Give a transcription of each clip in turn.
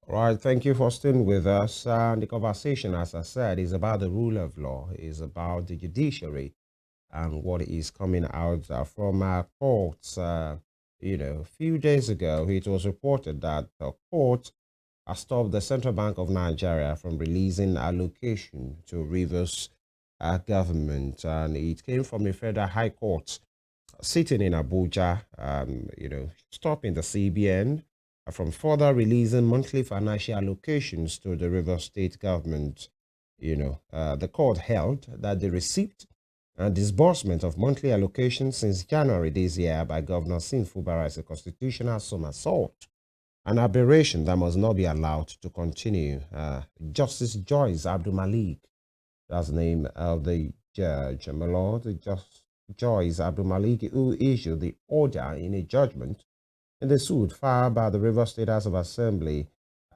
All right, thank you for staying with us. And the conversation, as I said, is about the rule of law, is about the judiciary and what is coming out from our courts. A few days ago, it was reported that the court has stopped the Central Bank of Nigeria from releasing allocation to Rivers government, and it came from the Federal High Court sitting in Abuja, stopping the CBN from further releasing monthly financial allocations to the River State government. The court held that the receipt and disbursement of monthly allocations since January this year by Governor Sinfubara is a constitutional somersault, an aberration that must not be allowed to continue. Justice Joyce Abdul Malik, that's the name of the judge, my lord, Joyce Abdul Malik, who issued the order in a judgment in the suit filed by the River State House of Assembly,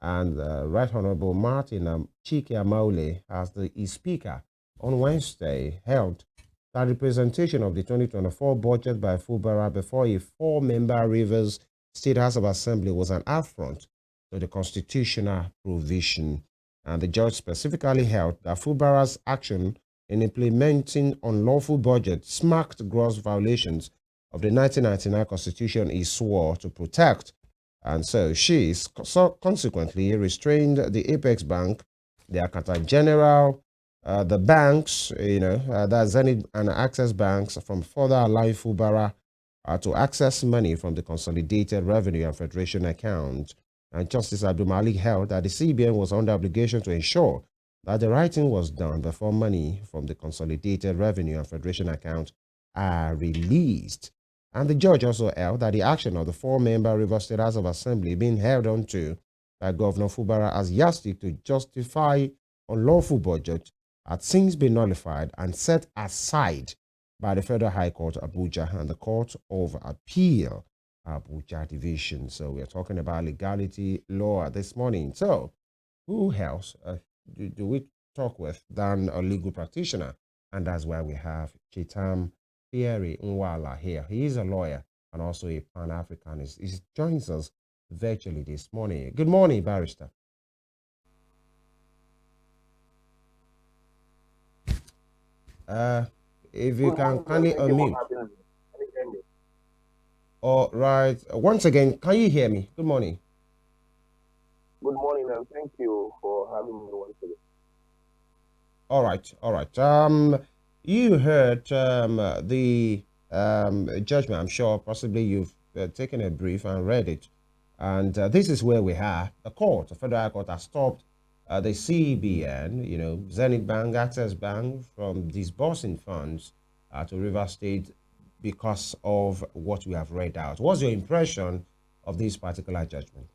and Right Honorable Martin Chike Amaule as the speaker on Wednesday held that the presentation of the 2024 budget by Fubara before a four-member Rivers State House of Assembly was an affront to the constitutional provision. And the judge specifically held that Fubara's action in implementing unlawful budget smacked gross violations of the 1999 Constitution he swore to protect. And so she consequently restrained the Apex Bank, the Accountant General, the banks, that Zenith and Access banks from further allowing Fubara to access money from the Consolidated Revenue and Federation account. And Justice Abdul Malik held that the CBN was under obligation to ensure that the writing was done before money from the Consolidated Revenue and Federation account are released. And the judge also held that the action of the four-member River State House of Assembly being held onto by Governor Fubara as yardstick to justify unlawful budget had since been nullified and set aside by the Federal High Court, Abuja, and the Court of Appeal, Abuja Division. So we are talking about legality law this morning. So who else do we talk with than a legal practitioner? And that's why we have Chetam Thierry Nwala here. He is a lawyer and also a Pan-Africanist. He joins us virtually this morning. Good morning, barrister. If you Good can morning, and kindly thank you for unmute. having me. Can you hear me? All right. Once again, can you hear me? Good morning. Good morning, and thank you for having me once again. All right. All right. You heard the judgment. I'm sure possibly you've taken a brief and read it. And this is where we are. The court, the Federal Court, has stopped the CBN, Zenith Bank, Access Bank, from disbursing funds to River State because of what we have read out. What's your impression of this particular judgment?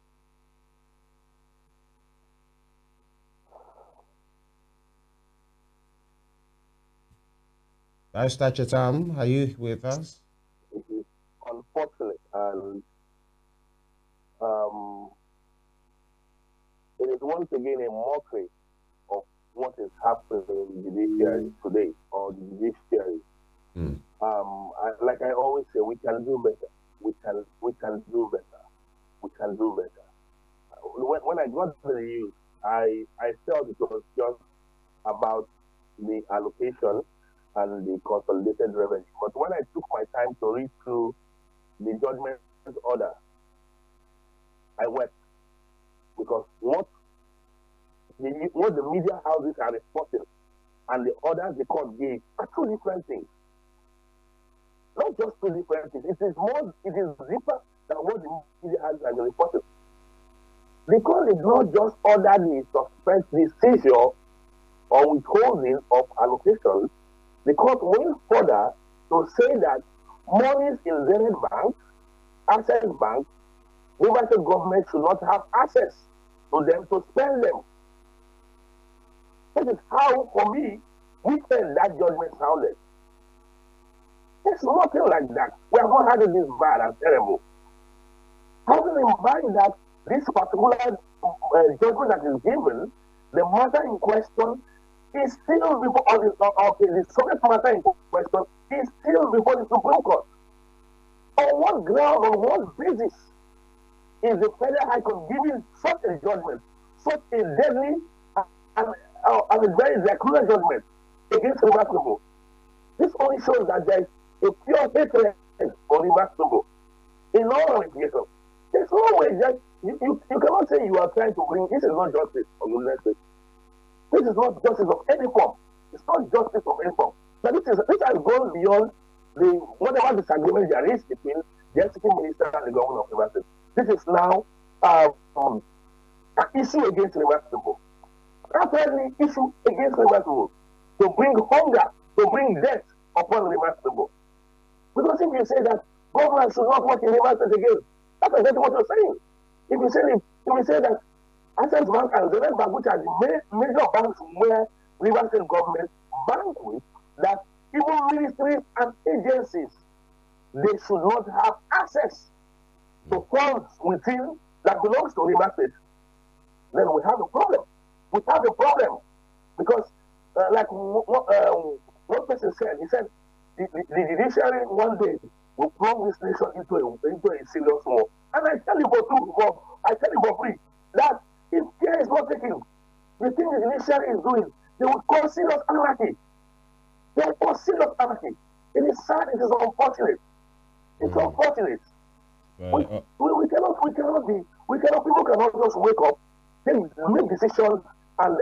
Barrister Chetam, are you with us? It is unfortunate, and um, it is once again a mockery of what is happening in the judiciary today, or the judiciary. Mm. Like I always say, we can do better. We can do better. We can do better. When I got the news, I felt it was just about the allocation and the consolidated revenue. But when I took my time to read through the judgment order, I wept because what the media houses are reporting and the orders the court gave are two different things. Not just two different things. It is deeper than what the media houses are reporting. The court did not just order the seizure or withholding of allocations. The court went further to say that monies in Zenith Bank, Access Bank, River State government should not have access to them to spend them. That is how, for me, we felt that judgment sounded. There's nothing like that. We are not having this bad and terrible. Having in mind that this particular judgment that is given, the matter in question is still before the subject matter in question is still before the Supreme Court. On what ground, on what basis is the Federal High Court giving such a judgment, such a deadly and a very draconian judgment against Rivers people. This only shows that there is a pure hatred for Rivers people in all ramifications. There's no way that you cannot say you are trying to bring this is not justice for goodness sake. This is not justice of any form. It's not justice of any form. But this has gone beyond the whatever disagreement there is between the executive minister and the governor of Rivers State. This is now an issue against Rivers people. Apparently, issue against Rivers people to bring hunger, to bring death upon Rivers people. Because if you say that government should not work in Rivers State again, that's exactly what you're saying. If you say that Access Bank and Zenith Bank, which are the major banks where Rivers State government bank with, that even ministries and agencies, they should not have access to funds within that belongs to Rivers State, then we have a problem. We have a problem because, like one person said, he said, the judiciary one day will plunge this nation into a serious war. And I tell you for free, that if care is not taken, the thing the judiciary is doing, they will cause serious anarchy. They will cause serious anarchy. It is sad, it is unfortunate. It's unfortunate. People cannot just wake up, then make decisions and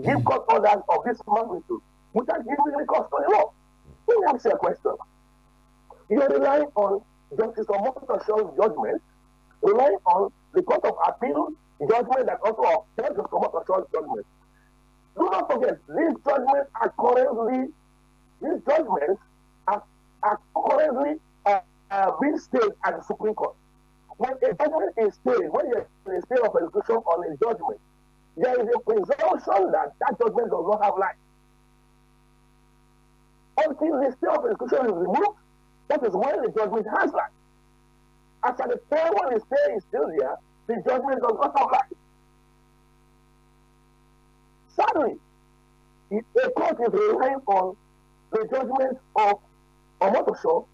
give court orders of this magnitude without giving any cost to the law. Let me ask you a question. You are relying on Justice Omotoshaw's judgment, relying on the Court of Appeal judgment that also upheld Justice Omotoshaw's judgment. Do not forget, these judgments are currently being stayed at the Supreme Court. When a judgment is stayed, when you're in a state of execution on a judgment, there is a presumption that that judgment does not have life. Until the state of execution is removed, that is when the judgment has life. As at the time when the stay is still there, the judgment does not have life. Sadly, a court is relying on the judgment of Omotosho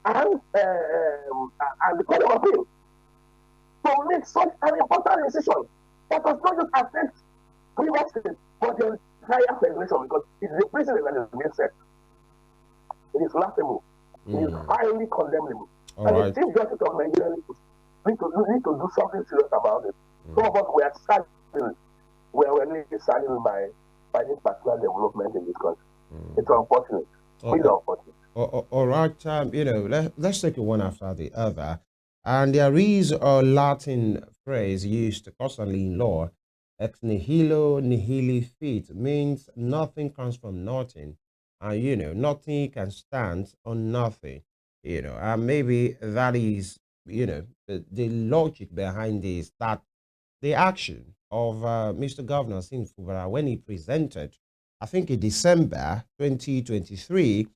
and the Court of Appeal to make such an important decision that does not just affect Rivers State, but the entire federation, because it's the precedent that is being set. It is laughable. It is highly condemnable. And the Chief Justice of Nigeria need to do something serious about it. Some of us were saddened, saddened by this particular development in this country. It's unfortunate. Really unfortunate. All right, let's take it one after the other. And there is a Latin phrase used constantly in law, ex nihilo nihili fit, means nothing comes from nothing. And, nothing can stand on nothing, and maybe that is, the logic behind this, that the action of Mr. Governor Sinfubara when he presented, I think in December 2023,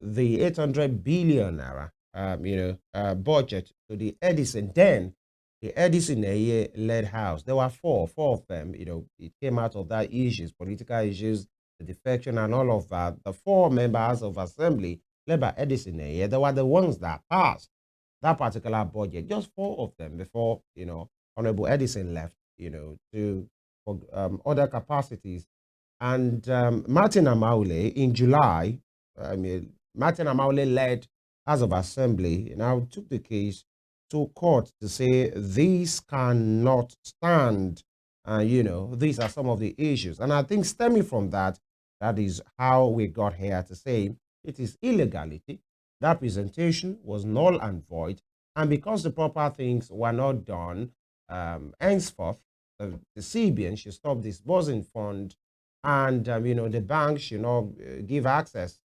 the 800 billion naira, budget to the Edison. Then the Edison led house. There were four of them. It came out of that issues, political issues, the defection, and all of that. The four members of assembly led by Edison, they were the ones that passed that particular budget. Just four of them before Honorable Edison left. For other capacities. And Martin Amaule in July, Martin Amaule led House of Assembly, now took the case to court to say these cannot stand. These are some of the issues. And I think stemming from that, that is how we got here to say it is illegality. That presentation was null and void. And because the proper things were not done, henceforth, the CBN should stop disbursing fund, and the bank should not give access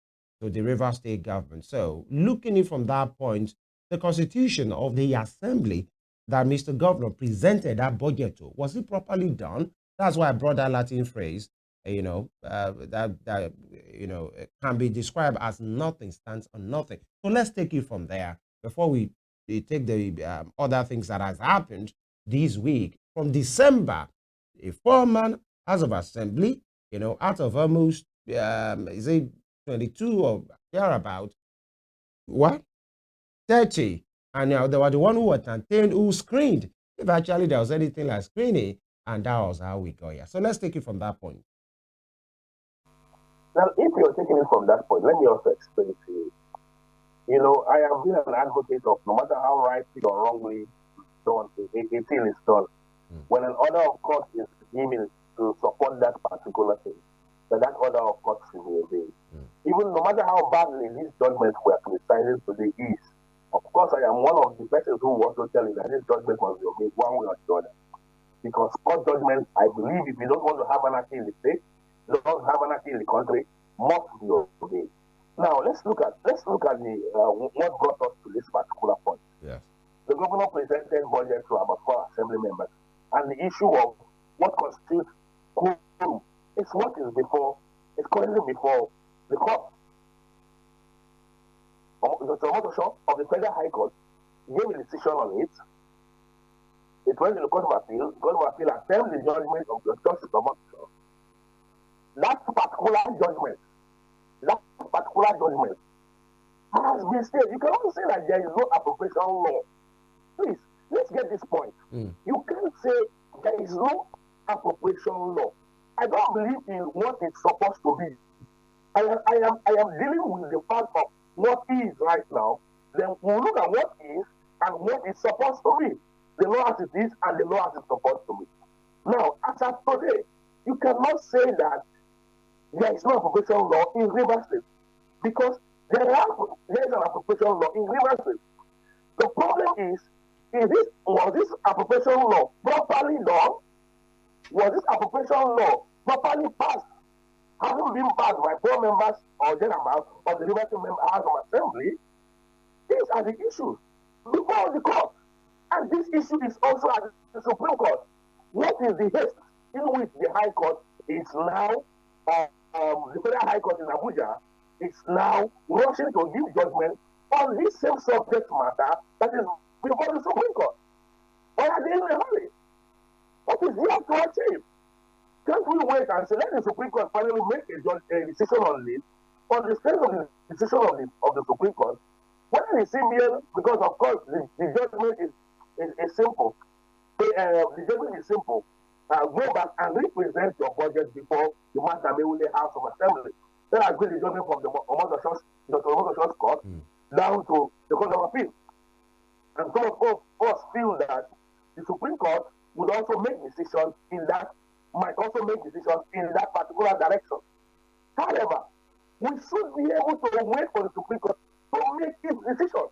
to the Rivers State government. So, looking in from that point, the constitution of the assembly that Mr. Governor presented that budget to, was it properly done? That's why I brought that Latin phrase, that can be described as nothing stands on nothing. So let's take it from there before we take the other things that has happened this week. From December, a four-man House of Assembly, out of almost, is it 22 or thereabout, what? 30. And now they were the one who were contained, who screened. if actually there was anything like screening, and that was how we got here. So let's take it from that point. Now, if you're taking it from that point, let me also explain to you. You know, I have been an advocate of no matter how rightly or wrongly done, a thing is done. When an order of court is given to support that particular thing, that order of court should be obeyed. Even no matter how badly these judgments were criticized today is, of course, I am one of the persons who will also tell you that this judgment must be obeyed one way or the other. Because court judgments, I believe, if you don't want to have anarchy in the state, you don't have anarchy in the country, must be obeyed. Now let's look at the what brought us to this particular point. Yes. The governor presented budget to about 4 assembly members, and the issue of what constitutes quorum is what is before, is currently before the court. The Toronto of the Federal High Court gave a decision on it. It went to the Court of Appeal. The Court of Appeal affirmed the judgment of the Justice of Toronto. That particular judgment has been stated. You cannot say that there is no appropriation law. Please, let's get this point. You can't say there is no appropriation law. I don't believe in what it's supposed to be. I am dealing with the fact of what is right now. Then we'll look at what is and what is supposed to be. The law as it is and the law as it's supposed to be. Now, as of today, you cannot say that there is no appropriation law in Rivers State because there is an appropriation law in Rivers State. The problem is was this appropriation law properly done? Was this appropriation law properly passed? Hasn't been passed by 4 members or thereabouts of the Rivers State House of Assembly? These are the issues before the court. And this issue is also at the Supreme Court. What is the haste in which the High Court is now, the Federal High Court in Abuja is now rushing to give judgment on this same subject matter that is before the Supreme Court? Why are they in a hurry? What is there to achieve? Can't we wait and say, let the Supreme Court finally make a decision on this, on the strength of the decision of the Supreme Court? When the CBN, because of course the judgment is simple. The judgment is simple. Go back and represent your budget before the Matabewule House of Assembly. Then I agree the judgment from the Omotosho's court down to the Court of Appeal. And some of us feel that the Supreme Court would also make decisions might also make decisions in that particular direction. However, we should be able to wait for the Supreme Court to make its decision.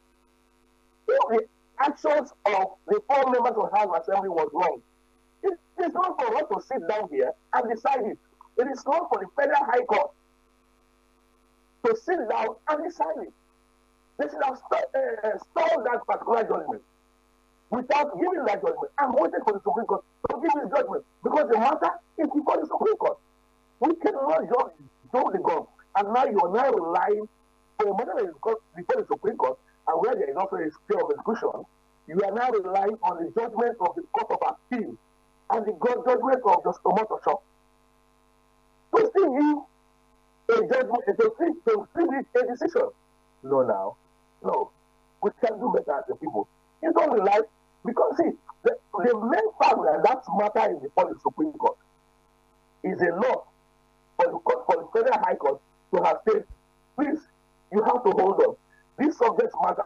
If the actions of the 4 members of the House of Assembly was wrong, it is not for us to sit down here and decide it. It is not for the Federal High Court to sit down and decide it. They should have stalled that particular judgment without giving that judgment and waited for the Supreme Court to give this judgment because the matter is before the Supreme Court. We cannot just jump the gun and now you are now relying for a matter that is before the Supreme Court and where there is also a fear of execution. You are now relying on the judgment of the Court of Appeal and the judgment of the Omotosho to still give a judgment, to still give a decision. No. We can do better as the people. You don't rely, because see, the main fact that matter is before the Supreme Court is enough for the Federal High Court to have said, please, you have to hold on. This subject matter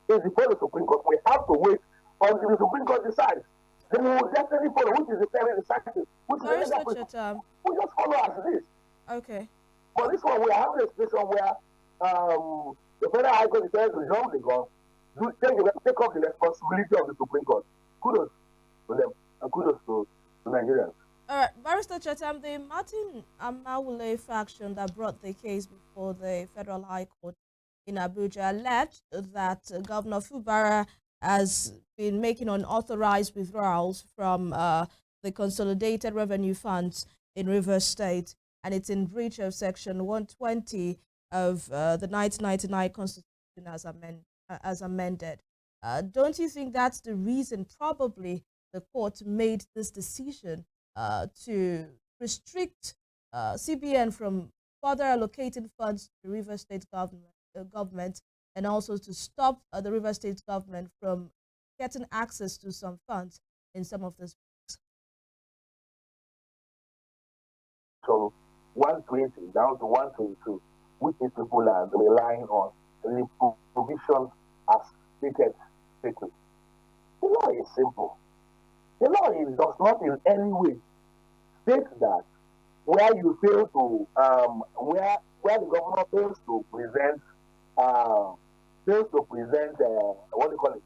is before the Supreme Court. We have to wait until the Supreme Court decides. Then we will definitely follow, which is the fair decision. Sorry, Chetam. We just follow as it is. Okay. But this one, we are having a situation where the Federal High Court decided to jump the gun, take up the responsibility of the Supreme Court. Kudos to them, and kudos to Nigerians. All right, Barrister Chetam, the Martin Amawule faction that brought the case before the Federal High Court in Abuja alleged that Governor Fubara has been making unauthorized withdrawals from the Consolidated Revenue Funds in Rivers State, and it's in breach of Section 120 of the 1999 Constitution as amended. Don't you think that's the reason probably the court made this decision to restrict CBN from further allocating funds to the Rivers State government and also to stop the Rivers State government from getting access to some funds in some of these. From 120 down to 122, which is people are relying on the provision as stated statement. The law is simple. The law does not in any way state that where you fail to where the governor what do you call it?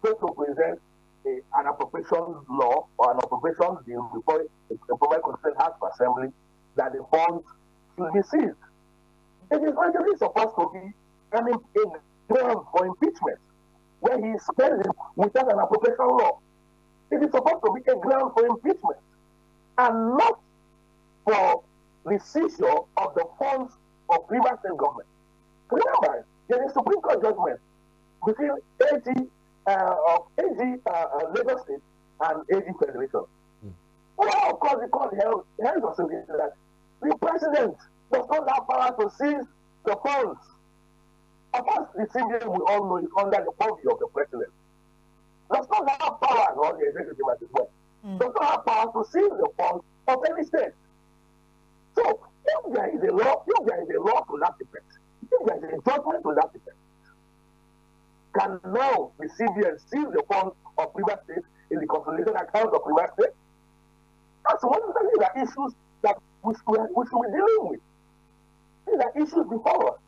Fails to present an appropriation law or an appropriation bill before the Public Consent House of Assembly that the funds should be seized. It is actually supposed to be a ground for impeachment where he is spending without an appropriation law. It is supposed to be a ground for impeachment and not for the seizure of the funds of Rivers State government. Remember, there is a Supreme Court judgment between Lagos State and AG Federation. Well, of course, the court held that the president does not have power to seize the funds. Of course, the CBN we all know is under the purview of the president. Does not have power, or the executive as well. Does not have power to seize the funds of any state. So, if there is a law to that effect, if there is a judgment to that effect, can now the CBN seize the funds of Rivers State in the consolidated account of Rivers State? That's one of the issues that we should be dealing with. These are issues before us.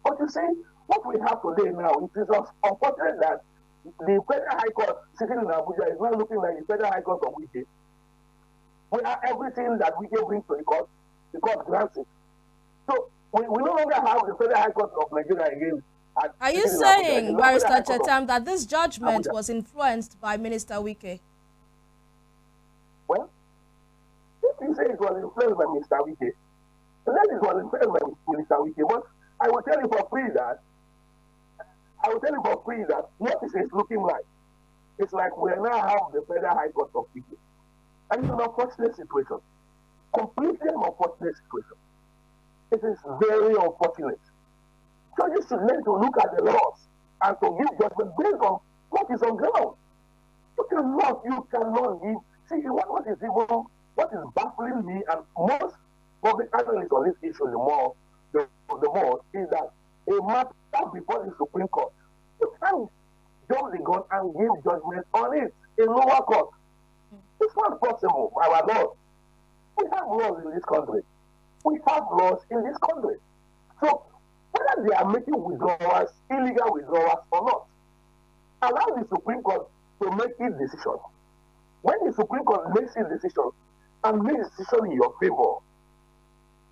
But you see, what we have today now, it is unfortunate that the Federal High Court sitting in Abuja is not looking like the Federal High Court of Wike. Where everything that Wike brings to the court grants it. So we no longer have the Federal High Court of Nigeria again. Are you saying, Barrister Chetam, that this judgment was influenced by Minister Wike? Well, if you say it was influenced by Minister Wike, then it was influenced by Minister Wike. But I will tell you for free that what this is looking like. It's like we now have the Federal High Court of Wike. And it's an unfortunate situation. Completely an unfortunate situation. It is very unfortunate. So you should learn to look at the laws and to give judgment based on what is on ground. You cannot give. See, what is baffling me and most public analysts on this issue the more is that a matter before the Supreme Court, you can't jump the gun and give judgment on it in lower court. It's not possible, our laws. We have laws in this country. So whether they are making withdrawals, illegal withdrawals or not, allow the Supreme Court to make its decision. When the Supreme Court makes its decision and makes a decision in your favor,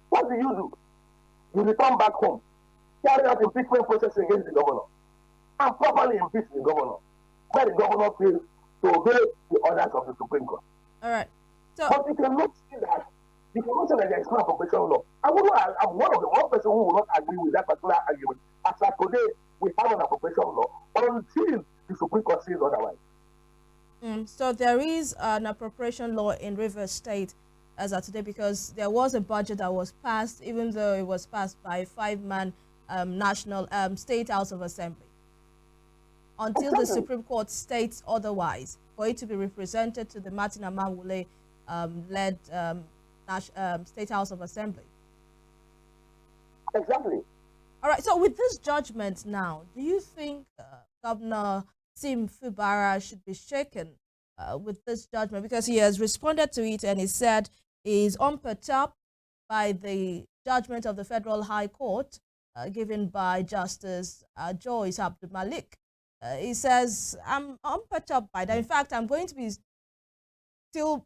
what do? You return back home, carry out impeachment process against the governor, and properly impeach the governor, where the governor fails to obey the orders of the Supreme Court. All right. So, but you cannot say that there is no appropriation law. I'm one person who will not agree with that particular argument. As of today, we have an appropriation law until the Supreme Court says otherwise. So there is an appropriation law in Rivers State as of today, because there was a budget that was passed, even though it was passed by a 5-man national State House of Assembly. Until the Supreme Court states otherwise, for it to be represented to the Martin Amawule led State House of Assembly. Exactly. All right. So with this judgment now, do you think Governor Sim Fubara should be shaken with this judgment, because he has responded to it and he said he is unperturbed by the judgment of the Federal High Court given by Justice Joyce Abdul Malik? He says, I'm unperturbed by that. In fact, I'm going to be still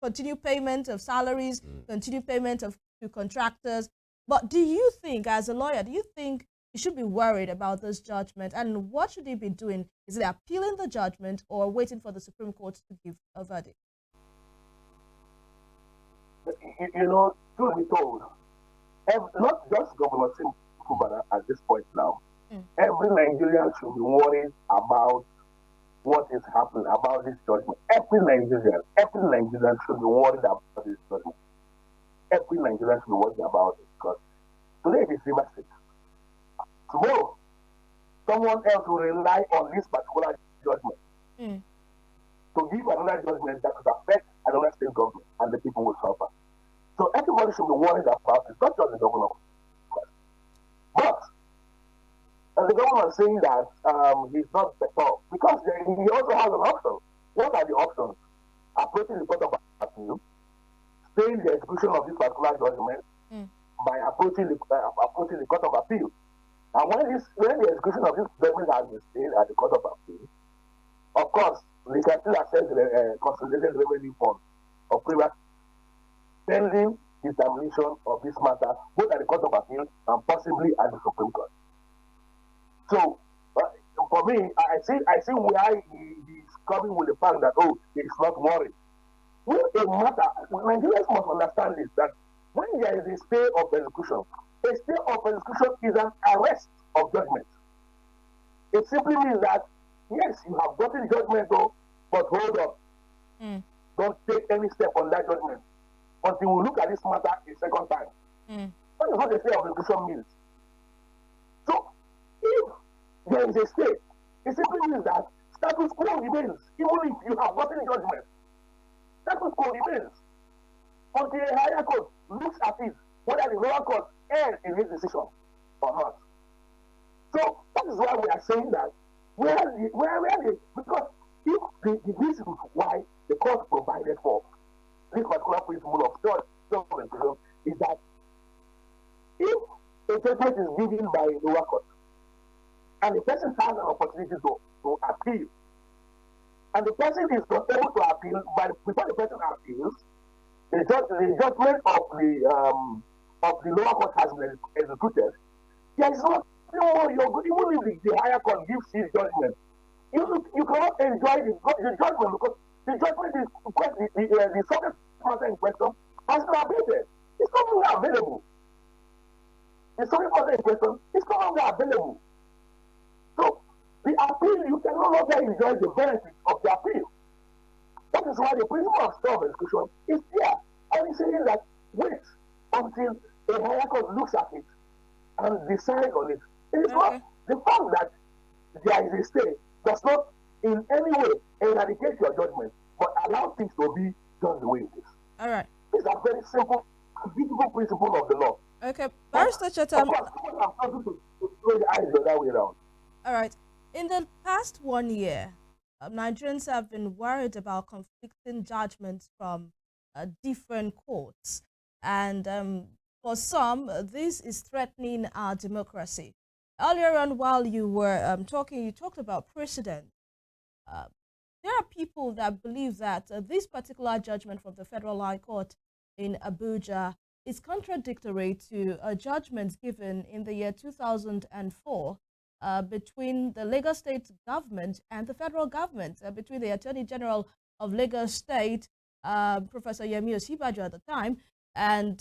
continue payment of salaries, continue payment to contractors. But do you think, as a lawyer, do you think he should be worried about this judgment? And what should he be doing? Is it appealing the judgment or waiting for the Supreme Court to give a verdict? Truth be told, not just Governor Sim Fubara at this point now, every Nigerian should be worried about what is happening, about this judgment. Every Nigerian should be worried about this judgment. Every Nigerian should be worried about it, because today it is Rivers State. Tomorrow, someone else will rely on this particular judgment to give another judgment that could affect another state government, and the people will suffer. So everybody should be worried about it, not just the governor. But the governor is saying that he's not better because he also has an option. What are the options? Approaching the court of appeal, staying the execution of this particular judgment by approaching the court of appeal. And when the execution of this judgment has been stayed at the court of appeal, of course, they can still access the consolidated revenue fund of previous pending determination of this matter, both at the court of appeal and possibly at the Supreme Court. So, for me, I see why he's coming with the fact that he's not worried. When a matter, Nigerians must understand this, that when there is a stay of execution, a stay of execution is an arrest of judgment. It simply means that, yes, you have gotten judgment, but hold on. Don't take any step on that judgment until we look at this matter a second time. That is what a stay of execution means. So, if there is a stay, it simply means that status quo remains, even if you have gotten judgment. Status quo remains until a higher court looks at it, whether the lower court errs in his decision or not. So that is why we are saying that because if the reason why the court provided for this particular principle of self-execution is that if a judgment is given by a lower court and the person has an opportunity to appeal, and the person is not able to appeal, but before the person appeals, the judgment of the lower court has been executed. There is not more even if the higher court gives his judgment, you cannot enjoy the judgment because the judgment is the subject matter in question has been abated. It's no longer available. The subject matter in question is no longer available. So the appeal, you can no longer enjoy the benefits of the appeal. That is why the principle of self-execution is there. And it's saying that wait until a higher court looks at it and decide on it. It is not the fact that there is a stay does not in any way eradicate your judgment, but allow things to be done the way it is. All right. These are very simple, beautiful principles of the law. Okay, Barrister Chetam. Of course, people have started to throw the eyes the other way around. All right. In the past 1 year, Nigerians have been worried about conflicting judgments from different courts. And for some, this is threatening our democracy. Earlier on, while you were talking, you talked about precedent. There are people that believe that this particular judgment from the Federal High Court in Abuja is contradictory to a judgment given in the year 2004 between the Lagos State government and the federal government, between the Attorney General of Lagos State, Professor Yemi Osinbajo at the time, and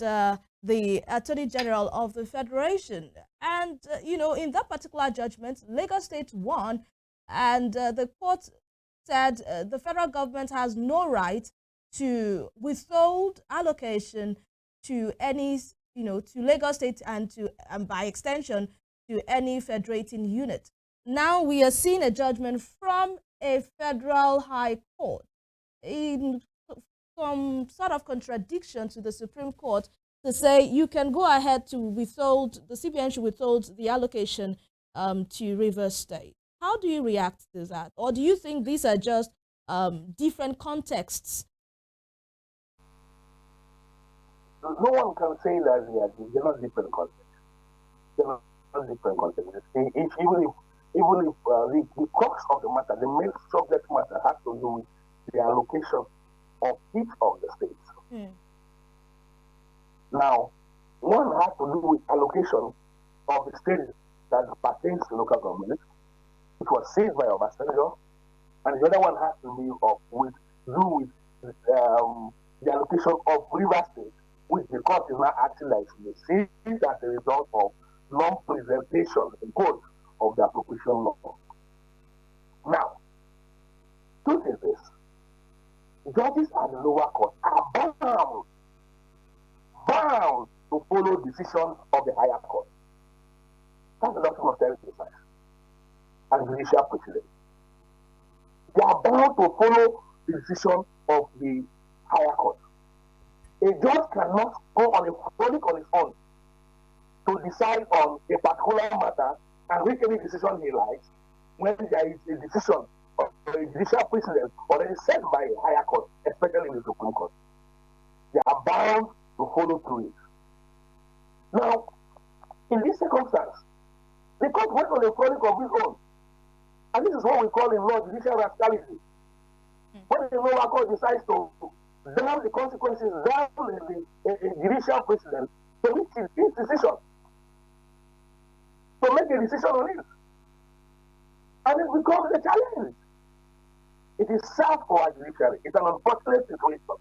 the Attorney General of the Federation. And, in that particular judgment, Lagos State won, and the court said the federal government has no right to withhold allocation to any, to Lagos State and by extension, to any federating unit. Now we are seeing a judgment from a federal high court in some sort of contradiction to the Supreme Court to say you can go ahead to withhold, the CBN should withhold the allocation to Rivers State. How do you react to that? Or do you think these are just different contexts? No one can say that they're not different contexts. They're not different contexts. Even if the crux of the matter, the main subject matter has to do with the allocation of each of the states. Now, one has to do with allocation of the states that pertains to local government, which was seized by Obasanjo, and the other one has to do with the allocation of Rivers State, which the court is now acting like the seized as a result of non-presentation in court of the appropriation law. Now, truth is this: judges at the lower court are bound to follow decisions of the higher court. That's the doctrine of Thierry and judicial precedent. They are all to follow the decision of the higher court. A judge cannot go on a frolic on his own to decide on a particular matter and make any decision he likes when there is a decision of a judicial precedent already set by a higher court, especially in the Supreme Court. They are bound to follow through it. Now, in this circumstance, the court went on a frolic of its own. And this is what we call in law judicial rascality. When the lower court decides to down the consequences, down the judicial precedent, to make its decision, to make a decision on it. And it becomes a challenge. It is sad for our judiciary. It's an unfortunate situation.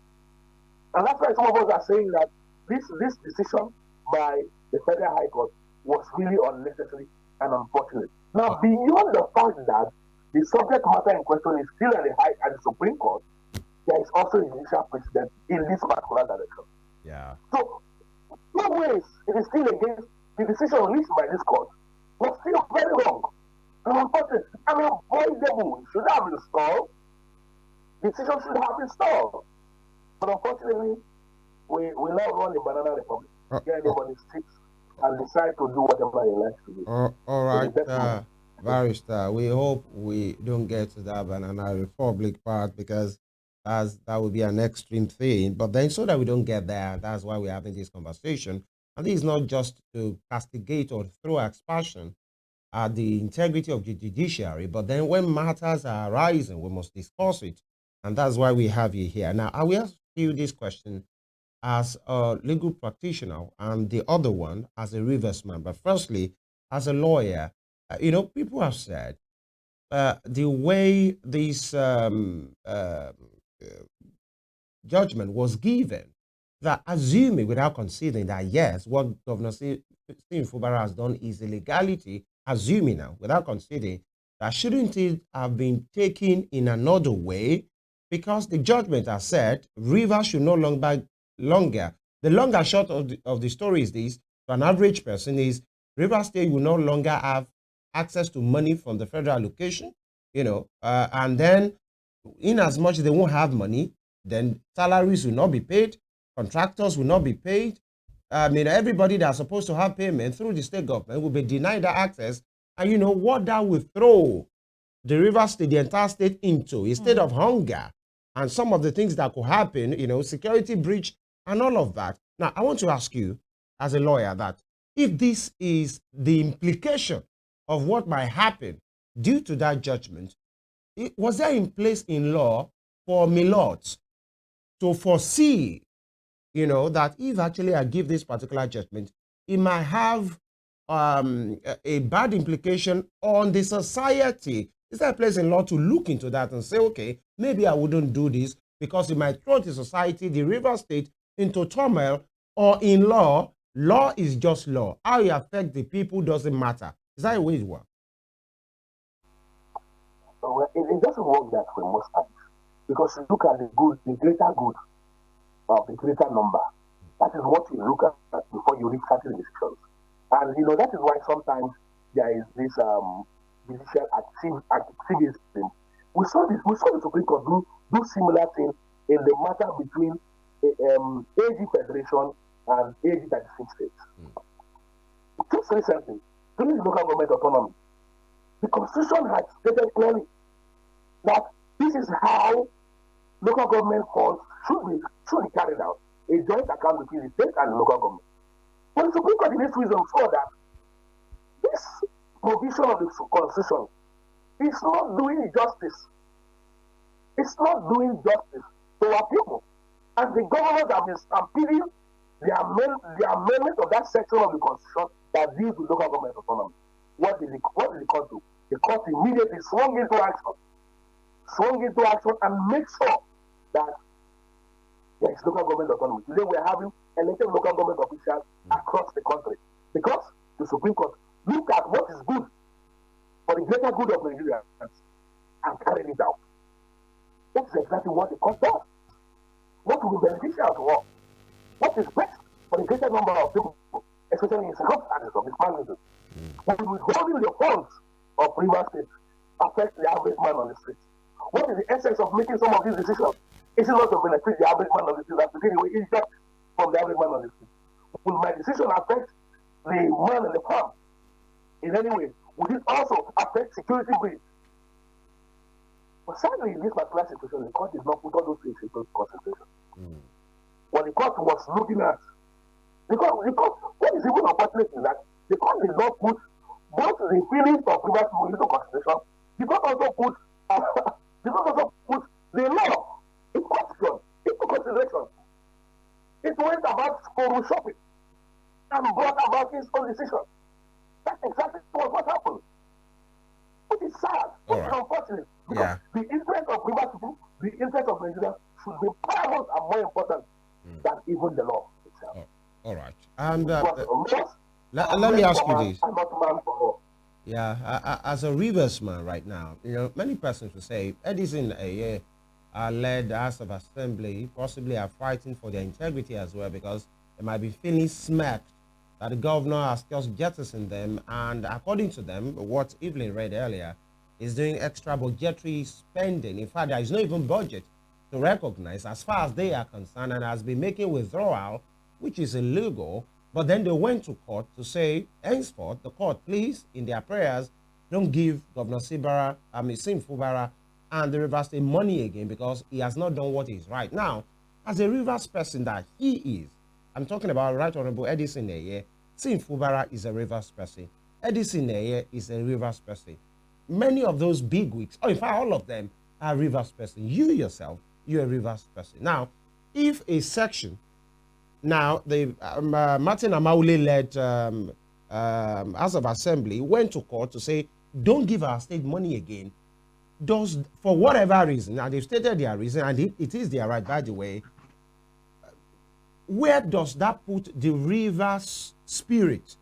And that's why some of us are saying that this decision by the Federal High Court was really unnecessary and unfortunate. Now, beyond the fact that the subject matter in question is still at the Supreme Court, there is also a judicial precedent in this particular direction. Yeah. So, in some ways, it is still against the decision reached by this court, but still very wrong and unfortunate and unavoidable. It should have been stalled. The decision should have been stalled. But unfortunately, we now run a banana republic. Where anybody sits and decide to do whatever he likes to do. All right, Barrister, we hope we don't get to that banana republic part, because that would be an extreme thing. But then, so that we don't get there, that's why we're having this conversation. And this is not just to castigate or throw aspersion at the integrity of the judiciary, but then when matters are arising, we must discuss it. And that's why we have you here. Now, I will ask you this question as a legal practitioner and the other one as a Rivers man. But firstly, as a lawyer, people have said the way this judgment was given, that assuming without considering that, yes, what Governor Stephen Fubara has done is illegality, assuming now, without considering that, shouldn't it have been taken in another way? Because the judgment has said Rivers should no longer, the longer short of the story is this, to an average person, is Rivers State will no longer have access to money from the federal allocation, and then in as much as they won't have money, then salaries will not be paid, contractors will not be paid. Everybody that's supposed to have payment through the state government will be denied that access. And what that will throw the Rivers State, the entire state, into a state of hunger. And some of the things that could happen, security breach and all of that. Now, I want to ask you, as a lawyer, that if this is the implication of what might happen due to that judgment, was there in place in law for Milords to foresee, that if actually I give this particular judgment, it might have a bad implication on the society? Is there a place in law to look into that and say, okay, maybe I wouldn't do this because it might throw the society, the Rivers State, into turmoil? Or in law is just law. How it affects the people doesn't matter. Is that the way it works? Well, it doesn't work that way most times, because you look at the greater good of the greater number. That is what you look at before you reach certain decisions. And that is why sometimes there is this judicial activism. We saw the Supreme Court do similar things in the matter between AG Federation and AG 36 states. Just recently, during the local government autonomy, the Constitution had stated clearly that this is how local government funds should be carried out, a joint account between the state and the local government. But the Supreme Court in this reason saw that this provision of the Constitution is not doing justice. It's not doing justice to our people. And the governors have been stampeding the amendment of that section of the Constitution that deals with local government autonomy. What did the court do? The court immediately swung into action and make sure that there is local government autonomy. Today we are having elected local government officials across the country, because the Supreme Court looked at what is good for the greater good of Nigeria and carried it out. That's exactly what the court does. What will be beneficial to all? What is best for the greater number of people, especially in circumstances of this magnitude? When withholding the funds of Rivers State affects the average man on the street, What is the essence of making some of these decisions? Is it not to benefit the average man on the street and to take away impact from the average man on the street? Will my decision affect the man in the farm in any way? Would it also affect security breach? But sadly, in this particular situation, the court did not put all those things into consideration. What the court was looking at, because what is even unfortunate is that the court did not put both the feelings of private people into consideration, did not also put the law in question into consideration. It went about school shopping and brought about its own decision. That's exactly what happened. Which is sad, which is unfortunate. Because the interest of private people, the interest of Nigeria should be paramount and more important than even the law itself. All right. And let me ask you this. Yeah, as a Rivers man right now, many persons will say Edison led the House of Assembly, possibly are fighting for their integrity as well, because they might be feeling smacked that the governor has just jettisoned them, and according to them, what Evelyn read earlier, is doing extra budgetary spending. In fact, there is no even budget to recognize as far as they are concerned, and has been making withdrawal, which is illegal. But then they went to court to say, henceforth, the court, please, in their prayers, don't give Governor Sim Fubara and the Rivers State money again, because he has not done what is right. Now, as a Rivers person that he is, I'm talking about Right Honorable Edison Eye. Sim Fubara is a Rivers person. Edison Eye is a Rivers person. Many of those big wigs, or in fact, all of them are Rivers person. You yourself, you're a Rivers person. Now, if a section, now the Martin Amaule led House of Assembly went to court to say, don't give our state money again. Does, for whatever reason, and they've stated their reason, and it is their right, by the way, where does that put the Rivers spirit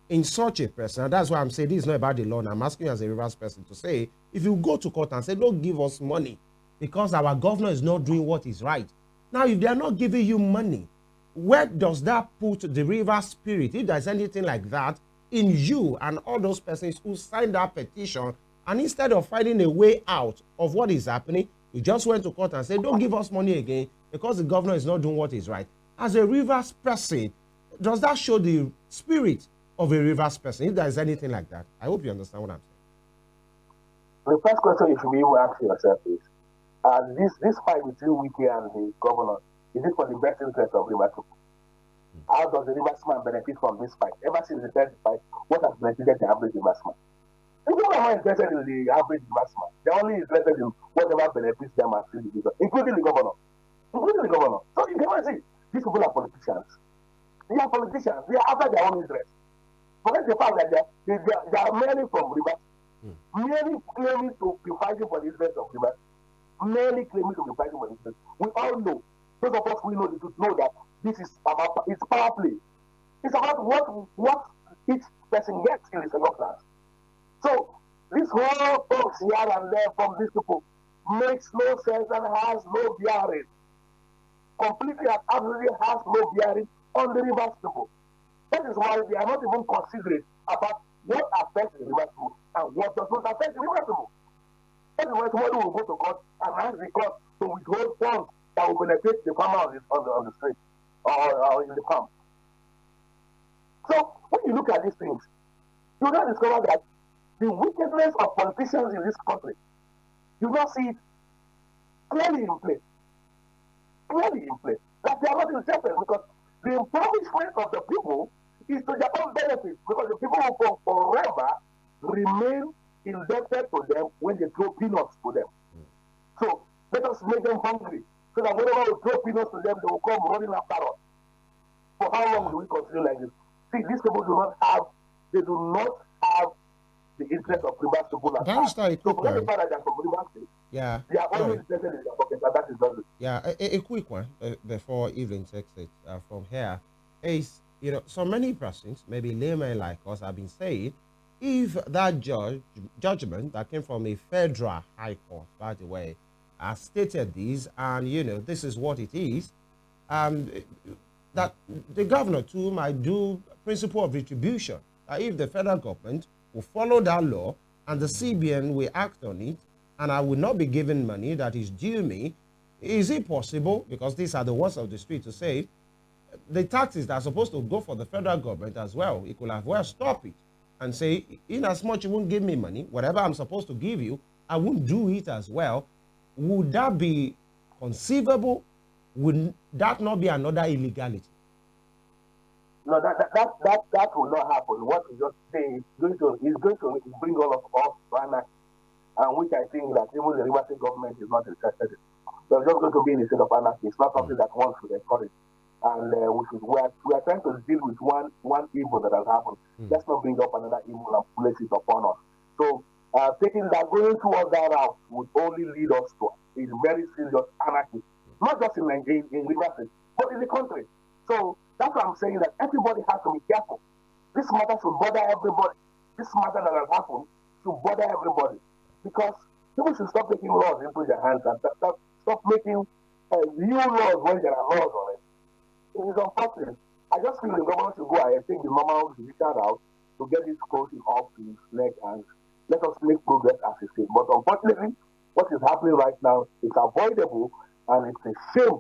in such a person? And that's why I'm saying this is not about the law. And I'm asking you as a Rivers person to say, if you go to court and say, don't give us money because our governor is not doing what is right. Now, if they are not giving you money, where does that put the Rivers spirit, if there's anything like that, in you and all those persons who signed that petition, and instead of finding a way out of what is happening, you just went to court and said, don't give us money again because the governor is not doing what is right. As a Rivers person, does that show the spirit of a Rivers person, if there is anything like that? I hope you understand what I'm saying. The first question you should be able to ask yourself is, this fight between Wiki and the governor, is it for the best interest of Rivers people? How does the Rivers man benefit from this fight? Ever since the first fight, what has benefited the average Rivers man? The government are not interested in the average Rivers man. They're only interested in whatever benefits them as individuals, including the governor. So you can see, these people are politicians. They are politicians. They are after their own interests. Forget the fact that they are merely from Rivers, merely claiming to be fighting for the interests of Rivers, merely claiming to be fighting for the interests. We all know, those of us who know the truth know that this is about, it's power play. It's about what each person gets in the second class. So this whole talks here and there from these people makes no sense and has no bearing. Completely and absolutely has no bearing on the Rivers people. That is why they are not even considerate about what affects the Rivers people and what does not affect the Rivers people. That is why somebody will go to court and ask the court to withhold funds that will benefit the farmer on the street or in the farm. So when you look at these things, you now discover that the wickedness of politicians in this country, you now see it clearly in play. That they are not interested, because the impoverishment of the people is to their own benefit, because the people will forever remain indebted to them when they throw peanuts to them. So let us make them hungry, so that whenever we throw peanuts to them, they will come running after us. For how long do we continue like this? See, these people do not have the interest of Rivers people. Yeah. They are always interested in their pocket, and that is not it. Yeah, a quick one before Evelyn takes it from here is, so many persons, maybe laymen like us, have been saying, if that judgment that came from a federal high court, by the way, has stated this, and this is what it is, that the governor too might do principle of retribution. If the federal government will follow that law and the CBN will act on it, and I will not be given money that is due me, is it possible, because these are the words of the street, to say the taxes that are supposed to go for the federal government as well, it could have well stopped it and say, in as much you won't give me money, whatever I'm supposed to give you, I won't do it as well. Would that be conceivable? Would that not be another illegality? No, that will not happen. What you just say is going to bring all of us to anarchy, and which I think that even the River State government is not interested in. They're just going to be in a state of anarchy. It's not something that one should encourage. And we are trying to deal with one evil that has happened. Let's not bring up another evil and place it upon us. So taking that, going towards that route would only lead us to a very serious anarchy, not just in River State, but in the country. So that's why I'm saying that everybody has to be careful. This matter should bother everybody. This matter that has happened should bother everybody, because people should stop taking laws into their hands and stop making new laws when there are laws on it. It is unfortunate. I just feel the government should go ahead, take the normal judicial route to get this closing off to his neck and let us make progress as a state. But unfortunately, what is happening right now is avoidable, and it's a shame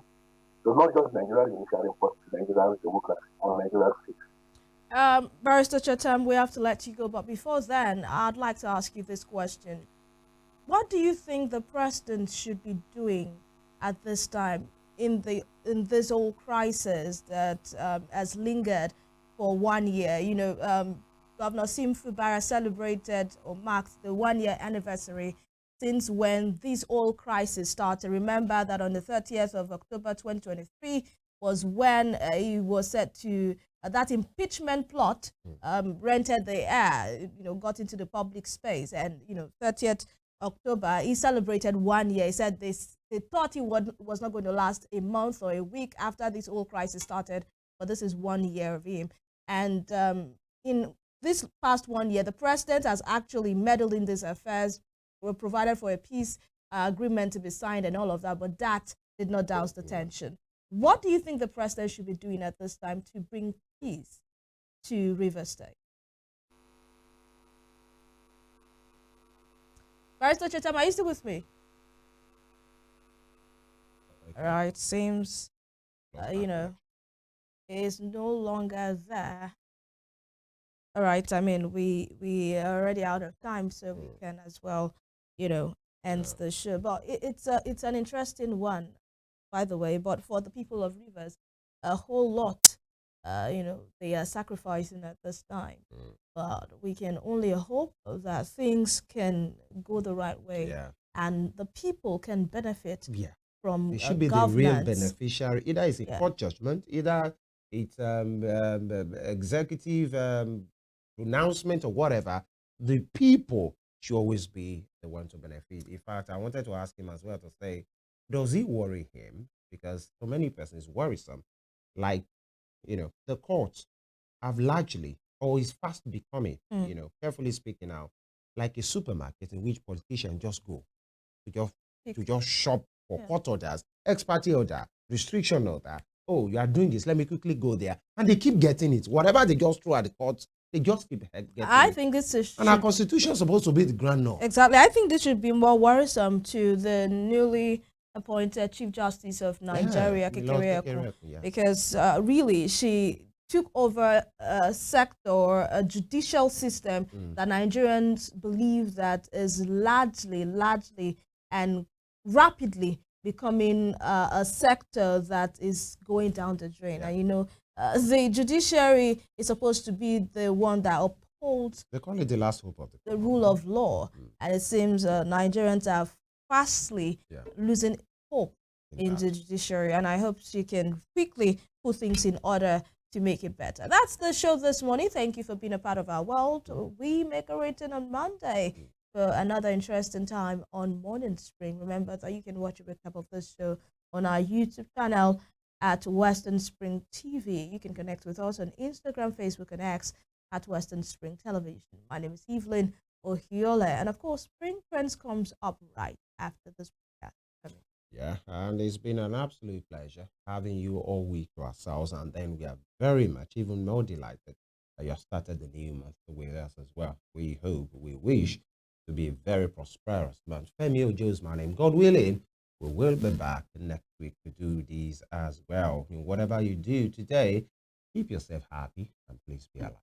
to not just Nigerian judiciary, but to Nigerian democracy and Nigerian state. Barrister Chetam, we have to let you go, but before then, I'd like to ask you this question. What do you think the president should be doing at this time in this whole crisis that has lingered for 1 year? You know, Governor Sim Fubara celebrated or marked the 1 year anniversary since when this whole crisis started. Remember that on the 30th of October 2023 was when he was set to that impeachment plot rented the air, you know, got into the public space, and 30th October he celebrated 1 year. He said they thought he was not going to last a month or a week after this whole crisis started, but this is 1 year of him. And in this past 1 year, the president has actually meddled in these affairs. Were provided for a peace agreement to be signed and all of that, but that did not douse the tension. What do you think the president should be doing at this time to bring peace to Rivers State? Barrister Chetam, are you still with me? All right, seems, is no longer there. All right, I mean, we are already out of time, so we can as well, end the show. But it's an interesting one, by the way. But for the people of Rivers, a whole lot, they are sacrificing at this time. But we can only hope that things can go the right way, and the people can benefit from it should be the real beneficiary. Either it's a court judgment, either it's executive pronouncement or whatever. The people should always be the one to benefit. In fact, I wanted to ask him as well to say, does it worry him? Because for many persons, it's worrisome. Like, the courts have largely, or is fast becoming, carefully speaking now, like a supermarket in which politicians just go to just shop for court orders, ex parte order, restriction order. Oh, you are doing this, let me quickly go there. And they keep getting it. Whatever they just throw at the courts, they just keep getting I think this is... And our constitution is supposed to be the grand norm. Exactly. I think this should be more worrisome to the newly appointed Chief Justice of Nigeria, because really she took over a sector, a judicial system that Nigerians believe that is largely and rapidly becoming a sector that is going down the drain. And the judiciary is supposed to be the one that upholds, they call it the last hope of the rule of law. And it seems Nigerians are fastly losing hope in the judiciary, and I hope she can quickly put things in order to make it better. That's the show this morning. Thank you for being a part of our world. We make a rating on Monday for another interesting time on Morning Spring. Remember that you can watch a recap of this show on our YouTube channel at Western Spring TV. You can connect with us on Instagram, Facebook, and X at Western Spring Television. My name is Evelyn Ohiolei, and of course, Spring Trends comes up right after this broadcast. Yeah, and it's been an absolute pleasure having you all week to ourselves, and then we are very much even more delighted that you have started the new month with us as well. We hope, we wish to be a very prosperous month. Femi Ojo is my name. God willing, we will be back next week to do these as well. In whatever you do today, keep yourself happy and please be alive.